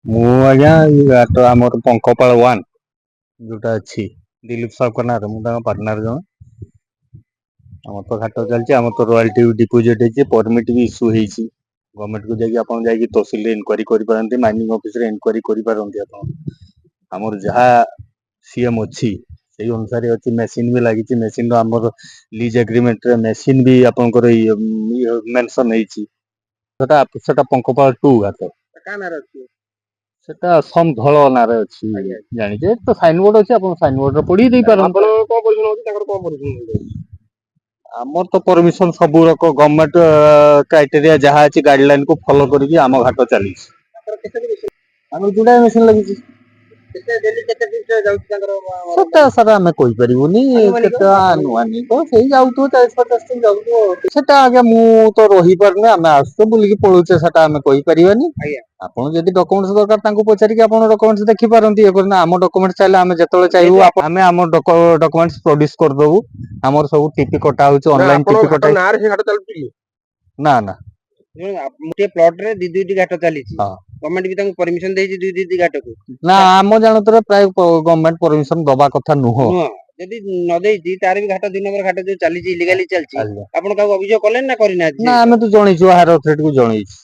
ମୁଁ ଆଜ୍ଞା ଏଇ ଘାଟ ଆମର ପଙ୍କପାଳ ୱାନ୍ ଯୋଉଟା ଅଛି ଦିଲ୍ଲୀପ ସାହୁଙ୍କ ନାଁରେ ମୁଁ ତାଙ୍କ ପାର୍ଟନର ଜଣେ। ଆମର ତ ଘାଟ ଚାଲିଛି, ଆମର ତ ରୟାଲଟି ଡିପୋଜିଟ୍ ହେଇଛି, ପରମିଟ୍ ବି ଇସ୍ୟୁ ହେଇଛି ଗଭର୍ଣ୍ଣମେଣ୍ଟକୁ ଯାଇକି ଆପଣ ଯାଇକି ତହସିଲରେ ଇନକ୍ୱାରି କରିପାରନ୍ତି, ମାଇନିଂ ଅଫିସରେ ଇନକ୍ୱାରି କରିପାରନ୍ତି ଆପଣ। ଆମର ଯାହା ସିଏମ୍ ଅଛି ସେଇ ଅନୁସାରେ ଅଛି, ମେସିନ ବି ଲାଗିଛି, ମେସିନ ର ଆମର ଲିଜ୍ ଏଗ୍ରିମେଣ୍ଟରେ ମେସିନ ବି ଆପଣଙ୍କର ମେନସନ ହେଇଛି। ସେଟା ପଙ୍କପାଳ ଟୁ ଘାଟ। କାହା ନାଁରେ ଅଛି? ସେଟା ସମ ଧଳ ନାଁରେ ଅଛି ଜାଣିଛେ ତ ସାଇନ ବୋର୍ଡ ଅଛି, ଆପଣ ସାଇନ ବୋର୍ଡ ପଡିି ଦେଇପାରନ୍ତି। ଆପଣଙ୍କର କଣ ପରିଶ୍ରମ ଅଛି, ତାଙ୍କର କଣ ପରିଶ୍ରମ ଅଛି? ଆମର ତ ପରମିଶନ ସବୁ ରକ ଗଭର୍ଣ୍ଣମେଣ୍ଟ କ୍ରାଇଟେରିଆ ଯାହା ଅଛି ଗାଇଡଲାଇନ କୁ ଫଲୋ କରିକି ଆମ ଘାଟ ଚାଲିଛି। ତାଙ୍କର କେତେ ଆମର ଯୋଡାଏ ମେସିନ ଲାଗିଛି। ଡେଲି କେତେ ପିସ୍ ଯାଉଛି ତାଙ୍କର ସେଟା ସାର୍ ଆମେ କହିପାରିବୁନି, ଆନୁମାନିକ କେତେ ଆନୁମାନିକ ସେଇ ଯାଉଥିବ 40-50 ଟି ଯାଉଥିବ। ସେଟା ଆଜ୍ଞା ମୁଁ ତ ରହିପାରୁନି, ଆମେ ଆସୁଛୁ ବୁଲିକି ପଳଉଛେ, ସେଟା ଆମେ କହିପାରିବାନି। ଆଜ୍ଞା। ଆପଣ ଯଦି ଡକୁମେଣ୍ଟ ଦରକାର ତାଙ୍କୁ ପଚାରିକି ଆପଣ ଡକୁମେଣ୍ଟ ଦେଖିପାରନ୍ତି, ଆମ ଡକୁମେଣ୍ଟ ଚାହିଁଲେ ଆମେ ଯେତେବେଳେ ଯେହେତୁ ଚାହିଁବୁ ଆମେ ଆମ ଡକୁମେଣ୍ଟ ପ୍ରଡ୍ୟୁସ କରିଦବୁ। ଆମର ସବୁ ଟିପି କଟା ହଉଛି, ନା ଅନଲାଇନ ଆପଣଙ୍କ ଟିପି ଘାଟ କଟା ନାଁରେ ସେ ଘାଟ ଚାଲୁଛି କି? ନା ନା। ଗୋଟିଏ ପ୍ଲଟରେ ଦି ଦୁଇଟି ଘାଟ ଚାଲିଛି, ହଁ ଗଭର୍ଣ୍ଣମେଣ୍ଟ ବି ତାଙ୍କୁ ପରମିଶନ ଦେଇଛି ଦୁଇଟି ଘାଟକୁ। ନା ଆମ ଜାଣତରେ ପ୍ରାୟ ଗଭର୍ଣ୍ଣମେଣ୍ଟ ପରମିସନ ଦବା କଥା ନୁହଁ। ଯଦି ନ ଦେଇଛି ତାର ବି ଘାଟ 2 ନମ୍ବର ଘାଟ ଯୋଉ ଚାଲିଛି ଇଲିଗାଲି ଚାଲିଛି, ଆଜ୍ଞା। ଆପଣ କାହାକୁ ଅଭିଯୋଗ କଲେଣି ନା କରିନାହାନ୍ତି ସେ ନା ଆମେ ବିଷୟରେ? ତ ଜଣେଇଛୁ, ହାୟର ଅଥରିଟି କୁ ଜଣେଇଛୁ।